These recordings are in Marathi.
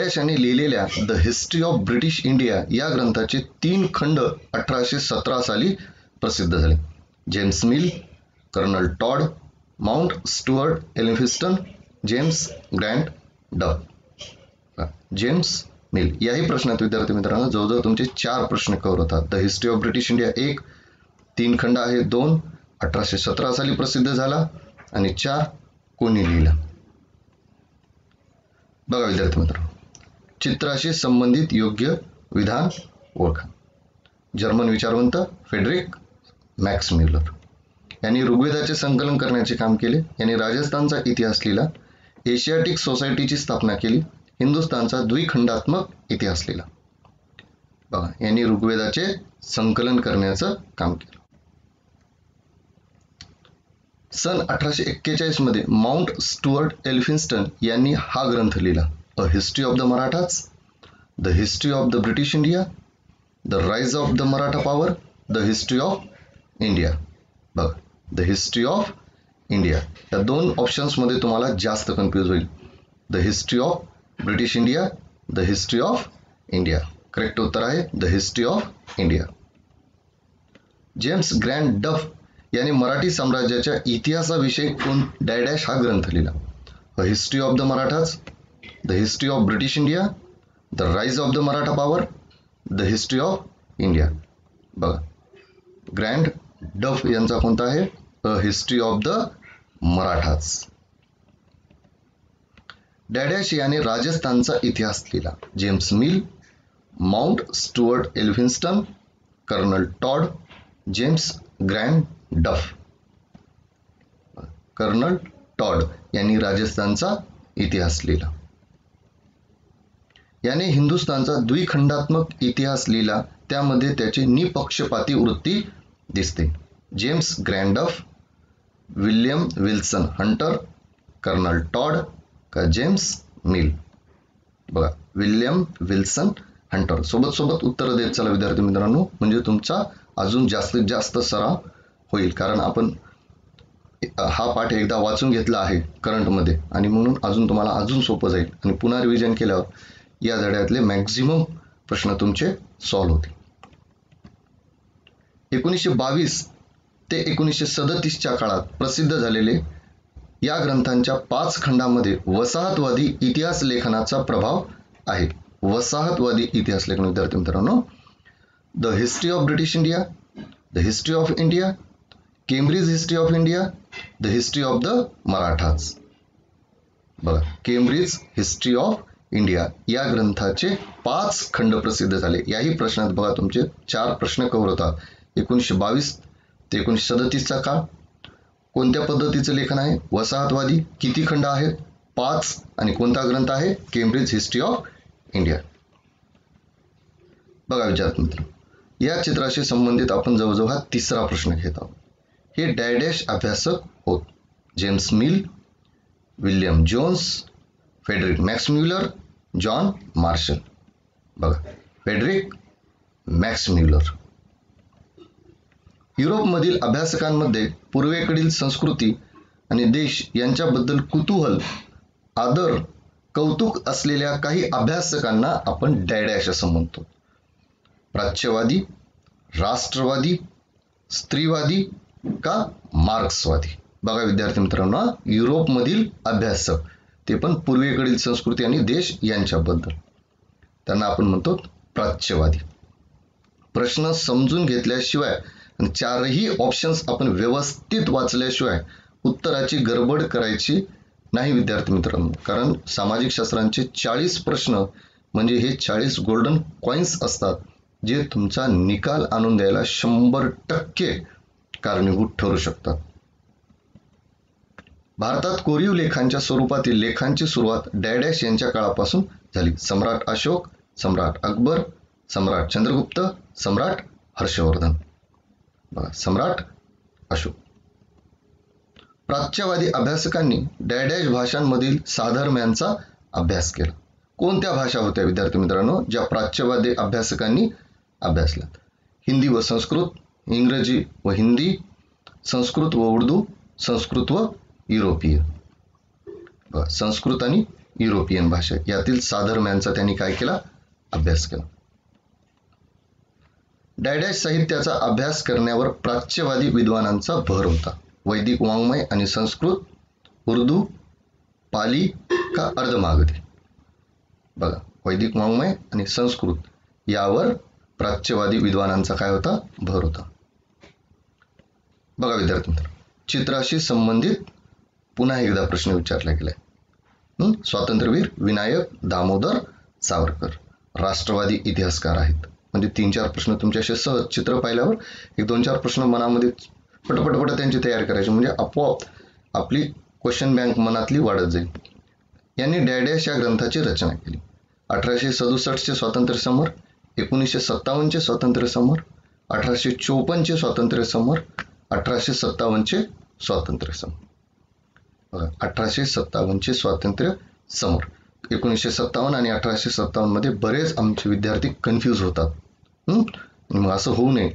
डॅडॅश यांनी लिहिलेल्या the history of British India या ग्रंथाचे 3 खंड 1817 साली प्रसिद्ध झाले. James Mill, colonel Tod, Mount Stuart Elphinstone, James Grant Duff. James Mill याही प्रश्नात विद्यार्थी मित्रांनो जवळजवळ तुमचे 4 प्रश्न कव्हर होतात. The history of British India 1, 3 खंड आहे, 2 1817 साली प्रसिद्ध झाला आणि 4 कोणी लिहिला. बघा विद्यार्थी मित्रांनो, चित्राशी संबंधित योग्य विधान ओळखा. जर्मन विचारवंत फ्रेडरिक मॅक्स म्युलर यांनी ऋग्वेदाचे संकलन करण्याचे काम केले. यांनी राजस्थानचा इतिहास लिहिला. एशियाटिक सोसायटीची स्थापना केली. हिंदुस्थानचा द्विखंडात्मक इतिहास लिहिला. बघा, यांनी ऋग्वेदाचे संकलन करण्याचं काम केलं. सन 1841 मध्ये माउंट स्टुअर्ट एल्फिन्स्टन यांनी हा ग्रंथ लिहिला. अ history of the Marathas, the history of the British India, the rise of the Maratha power, the history of India. बघा, द हिस्ट्री ऑफ इंडिया या 2 ऑप्शन्समध्ये तुम्हाला जास्त कन्फ्यूज होईल. The history of British India, the history of India. Correct उत्तर आहे the history of India. James Grant डफ यांनी मराठी साम्राज्याच्या इतिहासाविषयी डॅडॅश हा ग्रंथ लिहिला. अ history of the Marathas, the history of British India, the rise of the Maratha power, the history of India. बघा, ग्रँट डफ यांचा कोणता आहे? A history of the Marathas. डॅडॅश याने राजस्थानचा इतिहास लिहिला. James Mill, Mount Stuart Elphinstone, Colonel Tod, James Grant Duff. Colonel Tod यांनी राजस्थानचा इतिहास लिहिला. याने हिंदुस्थानचा द्विखंडात्मक इतिहास लिहिला. त्यामध्ये त्याची निपक्षपाती वृत्ती दिसते. James Grant Duff, William Wilson Hunter, Colonel Tod का जेम्स मिल. बघा, विल्यम विल्सन हंटर. सोबत सोबत उत्तर देत चला विद्यार्थी मित्रांनो, म्हणजे तुमचा अजून जास्तीत जास्त सराव होईल. कारण आपण हा पाठ एकदा वाचून घेतला आहे करंटमध्ये आणि म्हणून अजून तुम्हाला अजून सोपं जाईल आणि पुन्हा रिव्हिजन केल्यावर या धड्यातले मॅक्झिमम प्रश्न तुमचे सॉल्व्ह होतील. 1922 ते 1937च्या काळात प्रसिद्ध झालेले या ग्रंथांच्या 5 खंडामध्ये वसाहतवादी इतिहास लेखनाचा प्रभाव आहे. वसाहतवादी इतिहास लेखन विद्यार्थी मित्रांनो, the history of British India, the history of India, Cambridge history of India, the history of the Marathas. बघा, केम्ब्रिज हिस्ट्री ऑफ इंडिया या ग्रंथाचे 5 खंड प्रसिद्ध झाले. याही प्रश्नात बघा तुमचे 4 प्रश्न कव्हर होतात. 1922 ते 1937चा काळ, कोणत्या पद्धतीचं लेखन आहे, वसाहतवादी, किती खंड आहेत, 5, आणि कोणता ग्रंथ आहे, केम्ब्रिज हिस्ट्री ऑफ इंडिया. बघा विद्यार्थी मित्र, या चित्राशी संबंधित आपण जवळजवळ हा 3रा प्रश्न घेत आहोत. हे डॅडॅश अभ्यासक होत. James Mill, William Jones, Friedrich Max Muller, John Marshall. बघा, फ्रेडरिक मॅक्स म्युलर. युरोपमधील अभ्यासकांमध्ये पूर्वेकडील संस्कृती आणि देश यांच्याबद्दल कुतूहल, आदर, कौतुक असलेल्या काही अभ्यासकांना आपण डॅडॅश असं म्हणतो. प्राच्यवादी, राष्ट्रवादी, स्त्रीवादी का मार्क्सवादी. बघा विद्यार्थी मित्रांनो, युरोपमधील अभ्यासक, ते पण पूर्वेकडील संस्कृती आणि देश यांच्याबद्दल, त्यांना आपण म्हणतो प्राच्यवादी. प्रश्न समजून घेतल्याशिवाय आणि 4ही ऑप्शन्स आपण व्यवस्थित वाचल्याशिवाय उत्तराची गडबड करायची नाही विद्यार्थी मित्रांनो. कारण सामाजिक शास्त्रांचे 40 प्रश्न म्हणजे हे 40 गोल्डन कॉइन्स असतात, जे तुमचा निकाल आणून द्यायला 100% कारणीभूत ठरू शकतात. भारतात कोरीव लेखांच्या स्वरूपातील लेखांची सुरुवात डॅडॅश यांच्या काळापासून झाली. सम्राट अशोक, सम्राट अकबर, सम्राट चंद्रगुप्त, सम्राट हर्षवर्धन. बघा, सम्राट अशोक. प्राच्यवादी अभ्यासकांनी डॅडॅश भाषांमधील साधर्म्यांचा अभ्यास केला. कोणत्या भाषा होत्या विद्यार्थी मित्रांनो ज्या प्राच्यवादी अभ्यासकांनी अभ्यासल्यात? हिंदी व संस्कृत, इंग्रजी व हिंदी, संस्कृत व उर्दू, संस्कृत व युरोपीय. संस्कृत आणि युरोपियन भाषा यातील साधर्म्यांचा त्यांनी काय केला? अभ्यास केला. डॅडॅश साहित्याचा अभ्यास करण्यावर प्राच्यवादी विद्वानांचा भर होता. वैदिक वाङ्मय आणि संस्कृत, उर्दू, पाली का अर्धमागधी? बघा, वैदिक वाङ्मय आणि संस्कृत यावर प्राच्यवादी विद्वानांचा काय होता? भर होता. बघा विद्यार्थी मित्र, चित्राशी संबंधित पुन्हा एकदा प्रश्न विचारला गेलाय. स्वातंत्र्यवीर विनायक दामोदर सावरकर राष्ट्रवादी इतिहासकार आहेत. म्हणजे 3-4 प्रश्न तुमच्याशी सहज चित्र पाहिल्यावर 1-2-4 प्रश्न मनामध्ये पटपट त्यांची तयार करायची, म्हणजे आपोआप आपली क्वेश्चन बँक मनातली वाढत जाईल. यांनी डॅडॅश या ग्रंथाची रचना केली. 1867 स्वातंत्र्य समर, 1957 स्वातंत्र्य समर, 1854 स्वातंत्र्य समर, 1857 स्वातंत्र्य समर. 1857 स्वातंत्र्य समर, 1957 आणि 1857 मध्ये बरेच आमचे विद्यार्थी कन्फ्यूज होतात. मग असं होऊ नये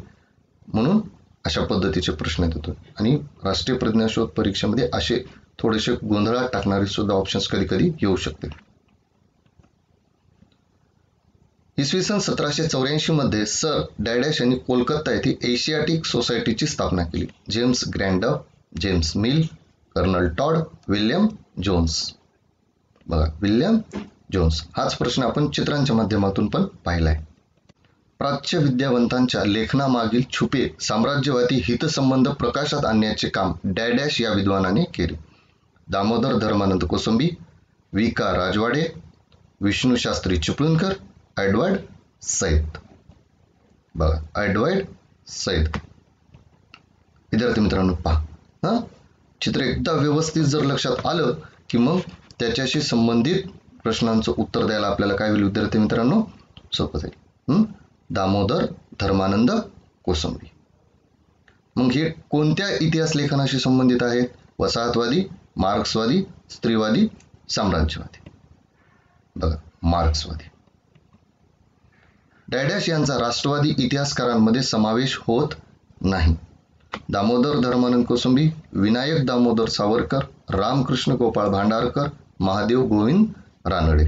म्हणून अशा पद्धतीचे प्रश्न देतो. आणि राष्ट्रीय प्रज्ञाशोध परीक्षेमध्ये असे थोडेसे गोंधळात टाकणारे सुद्धा ऑप्शन्स कधी कधी येऊ शकते. इसवी सन 1784 मध्ये सर डॅडॅश यांनी कोलकाता येथे एशियाटिक सोसायटीची स्थापना केली. James Grant Duff, James Mill, colonel Tod, William Jones. बघा, विल्यम जोन्स हाच प्रश्न आपण चित्रांच्या माध्यमातून पण पाहिलाय. प्राच्य विद्यावंतांच्या लेखनामागील छुपे साम्राज्यवादी हितसंबंध प्रकाशात आणण्याचे काम डॅडॅश या विद्वानाने केले. दामोदर धर्मानंद कोसंबी, वि. का. राजवाडे, विष्णुशास्त्री चिपळूणकर, एडवर्ड सैद. बघा, एडवर्ड सैद. विद्यार्थी मित्रांनो पहा, चित्र एकदा व्यवस्थित जर लक्षात आलं की मग त्याच्याशी संबंधित प्रश्नांचं उत्तर द्यायला आपल्याला काय होईल विद्यार्थी मित्रांनो? सोपं जाईल. दामोदर धर्मानंद कोसंबी. मग हे कोणत्या इतिहास लेखनाशी संबंधित आहेत? वसाहतवादी, मार्क्सवादी, स्त्रीवादी, साम्राज्यवादी. बघा, मार्क्सवादी. डॅडॅश यांचा राष्ट्रवादी इतिहासकारांमध्ये समावेश होत नाही. दामोदर धर्मानंद कोसंबी, विनायक दामोदर सावरकर, रामकृष्ण गोपाळ भांडारकर, महादेव गोविंद रानडे.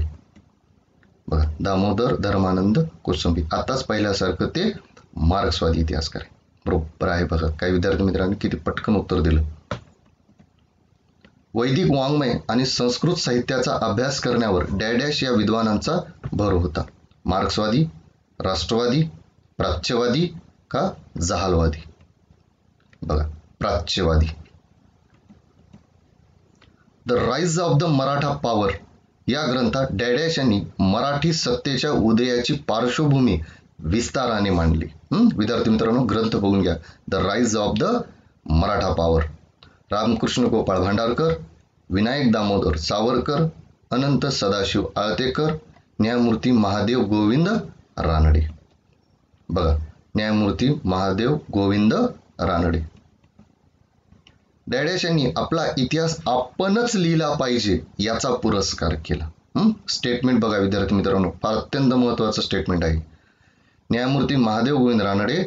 बघा, दामोदर धर्मानंद कोसंबी आताच पाहिल्यासारखं ते मार्क्सवादी इतिहासकार आहे. बरोबर आहे. बघा, काही विद्यार्थी मित्रांनी किती पटकन उत्तर दिलं. वैदिक वाङ्मय आणि संस्कृत साहित्याचा अभ्यास करण्यावर डॅडॅश या विद्वानांचा भर होता. मार्क्सवादी, राष्ट्रवादी, प्राच्यवादी का जहालवादी? बघा, प्राच्यवादी. The rise of the Maratha power या ग्रंथात डॅडॅश यांनी मराठी सत्तेच्या उदयाची पार्श्वभूमी विस्ताराने मांडली. विद्यार्थी मित्रांनो ग्रंथ बघून घ्या. The rise of the Maratha power. Ramakrishna Gopal Bhandarkar, Vinayak Damodar Savarkar, Anant Sadashiv Altekar, न्यायमूर्ती महादेव गोविंद रानडे. बघा, न्यायमूर्ती महादेव गोविंद रानडे. डॅडॅश यांनी आपला इतिहास आपणच लिहिला पाहिजे याचा पुरस्कार केला. स्टेटमेंट बघा विद्यार्थी मित्रांनो, फार अत्यंत महत्वाचं स्टेटमेंट आहे. न्यायमूर्ती महादेव गोविंद रानडे,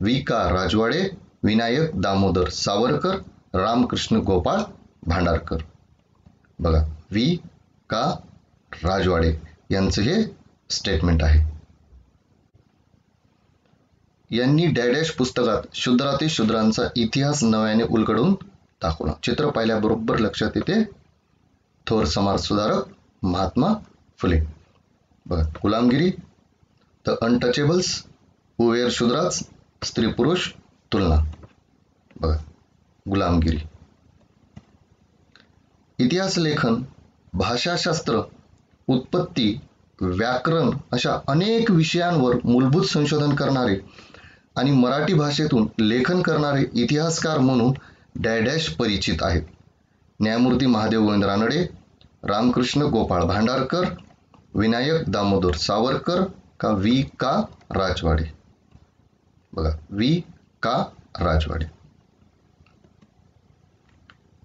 वि. का. राजवाडे, विनायक दामोदर सावरकर, रामकृष्ण गोपाळ भांडारकर. बघा, वि. का. राजवाडे यांचं हे स्टेटमेंट आहे. यांनी डॅडॅश पुस्तकात शूद्राती शूद्रांचा इतिहास नव्याने उलगडून दाखवला. चित्र पाहिल्याबरोबर लक्षात येते थोर समाज सुधारक महात्मा फुले. बघा, Gulamgiri, the untouchables, who were Shudras, Stri Purush तुलना. बघा, गुलामगिरी. इतिहास लेखन, भाषाशास्त्र, उत्पत्ती, व्याकरण अशा अनेक विषयांवर मूलभूत संशोधन करणारे आणि मराठी भाषेतून लेखन करणारे इतिहासकार म्हणून डॅडॅश परिचित आहेत. न्यायमूर्ती महादेव गोविंद रानडे, रामकृष्ण गोपाळ भांडारकर, विनायक दामोदर सावरकर का वि. का. राजवाडे? बघा, वि. का. राजवाडे.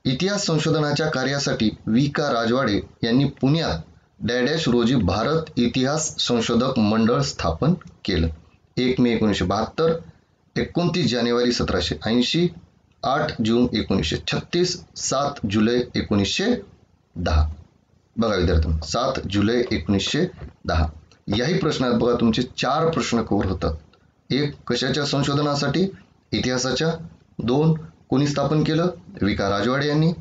इतिहास संशोधनाच्या कार्यासाठी वि. का. राजवाडे यांनी पुण्यात डॅडॅश रोजी भारत इतिहास संशोधक मंडळ स्थापन केलं. 1 मे 1972, 29 जानेवारी 1780, 8 जून 1936, 7 जुलै 1910. बघा विद्यार्थ्यांनो, 7 जुलै 1910. याही प्रश्नात बघा तुमचे 4 प्रश्न कव्हर होतात. 1 कशाच्या संशोधनासाठी? इतिहासाच्या. 2 कोणी स्थापन केलं? विका राजवाडे यांनी.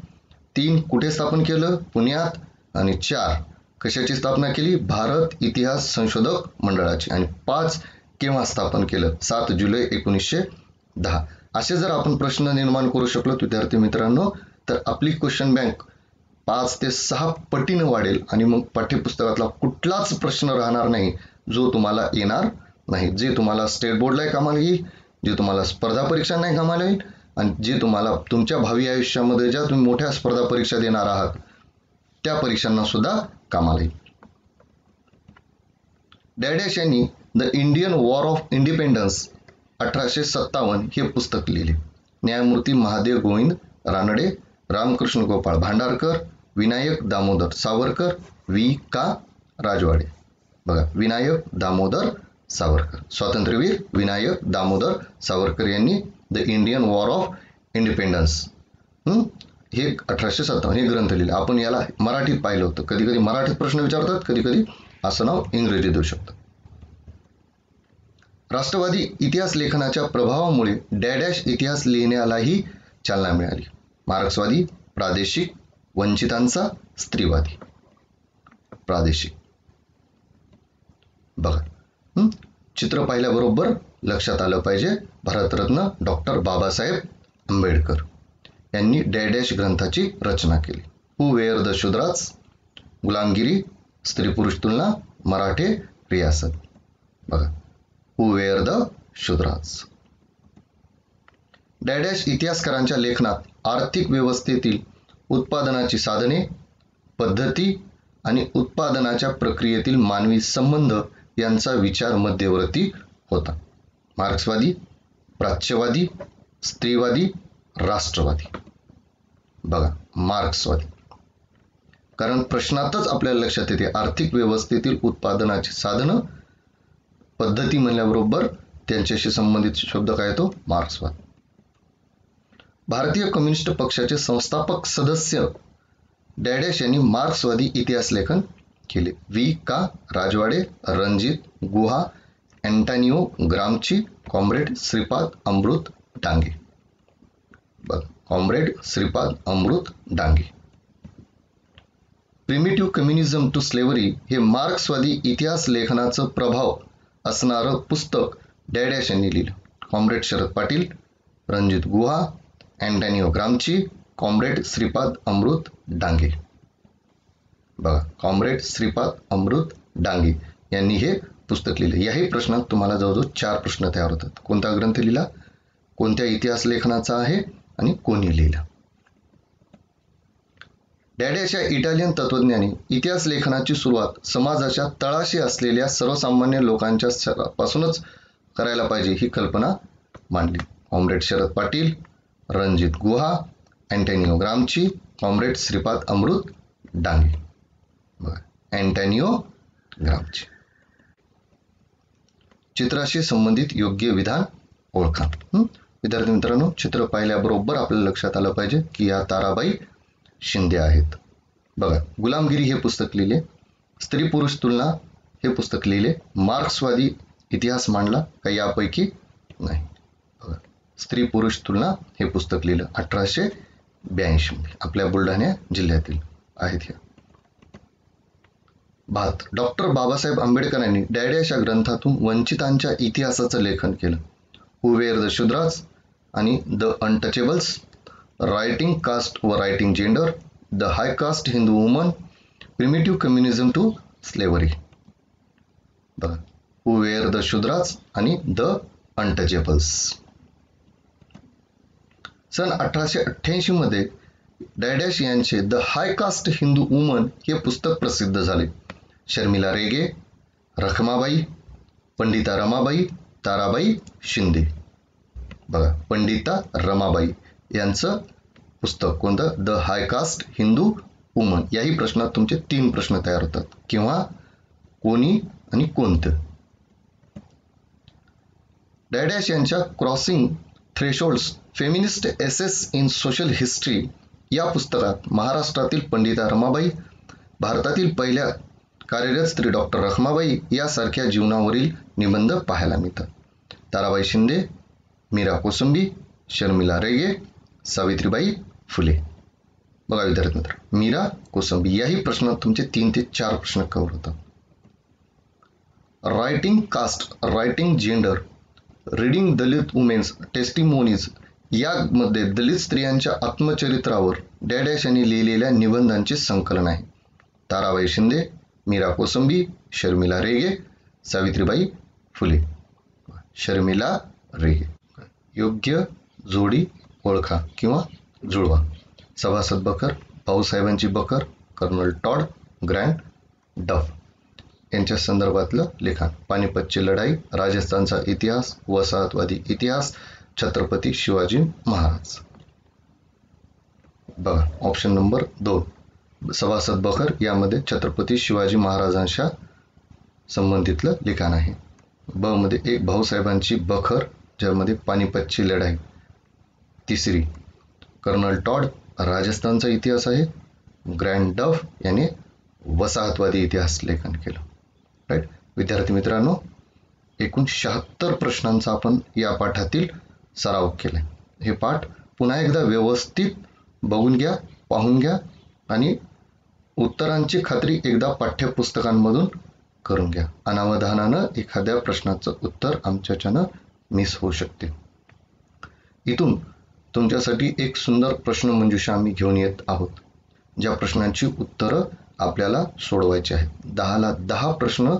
3 कुठे स्थापन केलं? पुण्यात. आणि 4 कशाची स्थापना केली? भारत इतिहास संशोधक मंडळाची. आणि 5 केव्हा स्थापन केलं? 7 जुलै 1910. असे जर आपण प्रश्न निर्माण करू शकलो विद्यार्थी मित्रांनो, तर आपली क्वेश्चन बँक 5 ते 6 पटीने वाढेल आणि मग पाठ्यपुस्तकातला कुठलाच प्रश्न राहणार नाही जो तुम्हाला येणार नाही, जे तुम्हाला स्टेट बोर्डलाही कामाला येईल, जे तुम्हाला स्पर्धा परीक्षांनाही कामाला येईल आणि जे तुम्हाला तुमच्या भावी आयुष्यामध्ये ज्या तुम्ही मोठ्या स्पर्धा परीक्षा देणार आहात त्या परीक्षांना सुद्धा कामाला येईल. डॅडॅश यांनी the Indian war of independence 1857 हे पुस्तक लिहिले. न्यायमूर्ती महादेव गोविंद रानडे, रामकृष्ण गोपाळ भांडारकर, विनायक दामोदर सावरकर, वि.का. राजवाडे. बघा, विनायक दामोदर सावरकर, स्वातंत्र्यवीर विनायक दामोदर सावरकर यांनी the Indian war of independence हे 1857 हे ग्रंथ लिहिले. आपण याला मराठीत पाहिलं होतं. कधी कधी मराठीत प्रश्न विचारतात, कधी कधी असं नाव इंग्रजी देऊ शकतात. राष्ट्रवादी इतिहास लेखनाच्या प्रभावामुळे डॅडॅश इतिहास लिहिण्यालाही चालना मिळाली. मार्क्सवादी, प्रादेशिक, वंचितांचा, स्त्रीवादी. प्रादेशिक. बघा, चित्र पाहिल्याबरोबर लक्षात आलं पाहिजे, भारतरत्न डॉक्टर बाबासाहेब आंबेडकर यांनी डॅडॅश ग्रंथाची रचना केली. Who were the Shudras, Gulamgiri, Stri Purush Tulana, Marathi Riyasat. बघा, हू वेअर द शूद्राज. डॅडॅश इतिहासकारांच्या लेखनात आर्थिक व्यवस्थेतील उत्पादनाची साधने, पद्धती आणि उत्पादनाच्या प्रक्रियेतील मानवी संबंध यांचा विचार मध्यवर्ती होता. मार्क्सवादी, प्राच्यवादी, स्त्रीवादी, राष्ट्रवादी. बघा, मार्क्सवादी. कारण प्रश्नातच आपल्याला लक्षात येते आर्थिक व्यवस्थेतील उत्पादनाची साधनं, पद्धती म्हणल्याबरोबर त्यांच्याशी संबंधित शब्द काय येतो? मार्क्सवाद. भारतीय कम्युनिस्ट पक्षाचे संस्थापक सदस्य डॅडॅश यांनी मार्क्सवादी इतिहास लेखन केले. वि.का. Rajwade, Ranajit Guha, Antonio Gramsci, comrade Shripad Amrit Dange. बघ, comrade Shripad Amrit Dange. Primitive communism to slavery हे मार्क्सवादी इतिहास लेखनाचं प्रभाव असणारं पुस्तक डॅडॅश यांनी लिहिलं. Comrade Sharad Patil, Ranjit Guha, Antonio Gramsci, comrade Shripad Amrit Dange. बघा, कॉम्रेड श्रीपाद अमृत डांगे यांनी हे पुस्तक लिहिले. याही प्रश्नात तुम्हाला जवळजवळ 4 प्रश्न तयार होतात. कोणता ग्रंथ लिहिला, कोणत्या इतिहास लेखनाचा आहे आणि कोणी लिहिला. डॅडॅश या इटालियन तत्वज्ञानी इतिहास लेखनाची सुरुवात समाजाच्या तळाशी असलेल्या सर्वसामान्य लोकांच्या पासूनच करायला पाहिजे ही कल्पना मांडली. Comrade Sharad Patil, Ranjit Guha, Antonio Gramsci, comrade Shripad Amrit Dange. Antonio ग्रामची. Chitrashi संबंधित योग्य विधान ओळखा. विद्यार्थी मित्रांनो, चित्र पाहिल्याबरोबर आपल्याला लक्षात आलं पाहिजे की या ताराबाई शिंदे आहेत. बघा, गुलामगिरी हे पुस्तक लिहिले. स्त्री पुरुष तुलना हे पुस्तक लिहिले. मार्क्सवादी इतिहास मांडला का? यापैकी नाही. बघा, स्त्री पुरुष तुलना हे पुस्तक लिहिलं 1882 मध्ये आपल्या बुलढाणा जिल्ह्यातील आहेत. ह्या भात. डॉक्टर बाबासाहेब आंबेडकरांनी डॅडॅश या ग्रंथातून वंचितांच्या इतिहासाचं लेखन केलं. हू वेअर द शूद्राज आणि द अनटचेबल्स, रायटिंग कास्ट व writing gender, the high caste Hindu woman, primitive communism to slavery. बघा, हू वेअर द शूद्राज आणि द अनटचेबल्स. सन 1888 मध्ये डॅडॅश यांचे the high caste Hindu woman हे पुस्तक प्रसिद्ध झाले. शर्मिला रेगे, रखमाबाई, पंडिता रमाबाई, ताराबाई शिंदे. बघा, पंडिता रमाबाई यांचं पुस्तक कोणतं? The high caste Hindu woman. याही प्रश्नात तुमचे 3 प्रश्न तयार होतात. किंवा, कोणी आणि कोणतं. डॅडॅश यांच्या crossing thresholds feminist essays in social history या पुस्तकात महाराष्ट्रातील पंडिता रमाबाई, भारतातील पहिल्या कार्यरत स्त्री डॉक्टर रखमाबाई यासारख्या जीवनावरील निबंध पाहायला मिळतात. ताराबाई शिंदे, मीरा कोसंबी, शर्मिला रेगे, सावित्रीबाई फुले. बघा विद्यार्थी मित्र, मीरा कोसंबी याही प्रश्नात तुमचे 3 ते 4 प्रश्न कव्हर होतात. Writing caste, writing gender, reading Dalit women's testimonies यामध्ये दलित स्त्रियांच्या आत्मचरित्रावर डॅडॅश यांनी लिहिलेल्या निबंधांचे संकलन आहे. ताराबाई शिंदे, मीरा कोसंबी, शर्मिला रेगे, सावित्रीबाई फुले. शर्मिला रेगे. योग्य जोडी ओळखा किंवा जुळवा. सभासद बखर, भाऊसाहेबांची बखर, कर्नल टॉड, ग्रँड डफ यांच्या संदर्भातलं लिखाण. पानिपतची लढाई, राजस्थानचा इतिहास, वसाहतवादी इतिहास, छत्रपती शिवाजी महाराज. बघा ऑप्शन नंबर 2 सभासद बखर यामध्ये छत्रपती शिवाजी महाराजांच्या संबंधितलं लिखाण आहे. ब मध्ये 1 भाऊसाहेबांची बखर ज्यामध्ये पानिपतची लढाई. 3 कर्नल टॉड राजस्थानचा इतिहास आहे. ग्रँड डफ याने वसाहतवादी इतिहास लेखन केलं. राईट विद्यार्थी मित्रांनो, एकूण 76 प्रश्नांचा आपण या पाठातील सराव केलाय. हे पाठ पुन्हा एकदा व्यवस्थित बघून घ्या, पाहून घ्या आणि उत्तरांची खात्री एकदा पाठ्यपुस्तकांमधून करून घ्या. अनावधानानं एखाद्या प्रश्नाचं उत्तर आमच्याच्यानं मिस होऊ शकते. इथून तुमच्यासाठी एक सुंदर प्रश्न मंजुषा आम्ही घेऊन येत आहोत, ज्या प्रश्नांची उत्तरं आपल्याला सोडवायची आहेत. 10ला 10 प्रश्न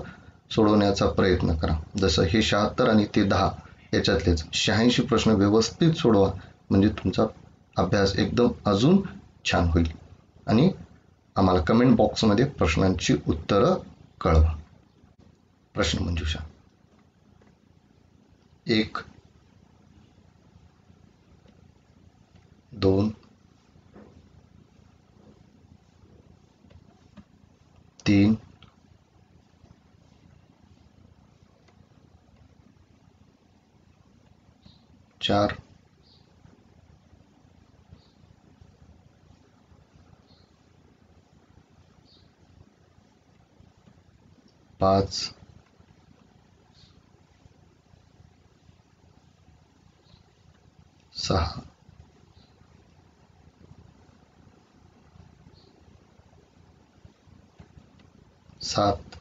सोडवण्याचा प्रयत्न करा. जसं हे 76 आणि ते 10 याच्यातलेच 86 प्रश्न व्यवस्थित सोडवा, म्हणजे तुमचा अभ्यास एकदम अजून छान होईल. आणि आम्हाला कमेंट बॉक्समध्ये प्रश्नांची उत्तरं कळवा. प्रश्न मंजुषा. 1 2 3 4 5 6 7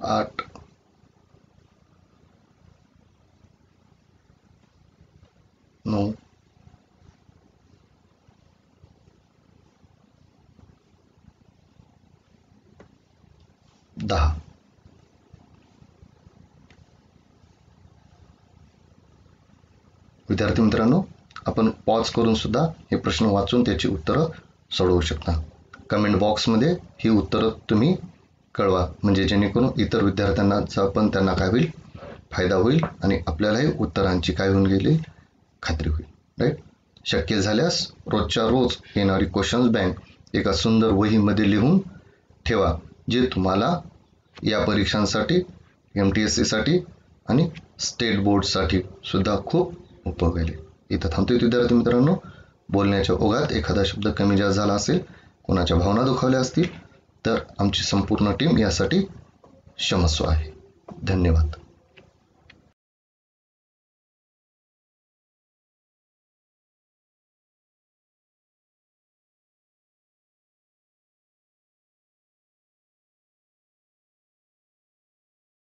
8 9 10. विद्यार्थी मित्रांनो, आपण पॉज करून सुद्धा हे प्रश्न वाचून त्याची उत्तरं सोडवू शकता. कमेंट बॉक्समध्ये ही उत्तरं तुम्ही कळवा, म्हणजे जेणेकरून इतर विद्यार्थ्यांना पण त्यांना काय होईल, फायदा होईल आणि आपल्यालाही उत्तरांची काय होऊन गेली, खात्री होईल. राईट. शक्य झाल्यास रोजच्या रोज येणारी क्वेश्चन्स बँक एका सुंदर वहीमध्ये लिहून ठेवा, जे तुम्हाला या परीक्षांसाठी, MTSC साठी आणि स्टेट बोर्डसाठी सुद्धा खूप उपयोगी. इथं थांबतोय विद्यार्थी मित्रांनो. बोलण्याच्या ओघात एखादा शब्द कमी जास्त झाला असेल, कोणाच्या भावना दुखावल्या असतील तर आमची संपूर्ण टीम यासाठी क्षमस्व आहे. धन्यवाद.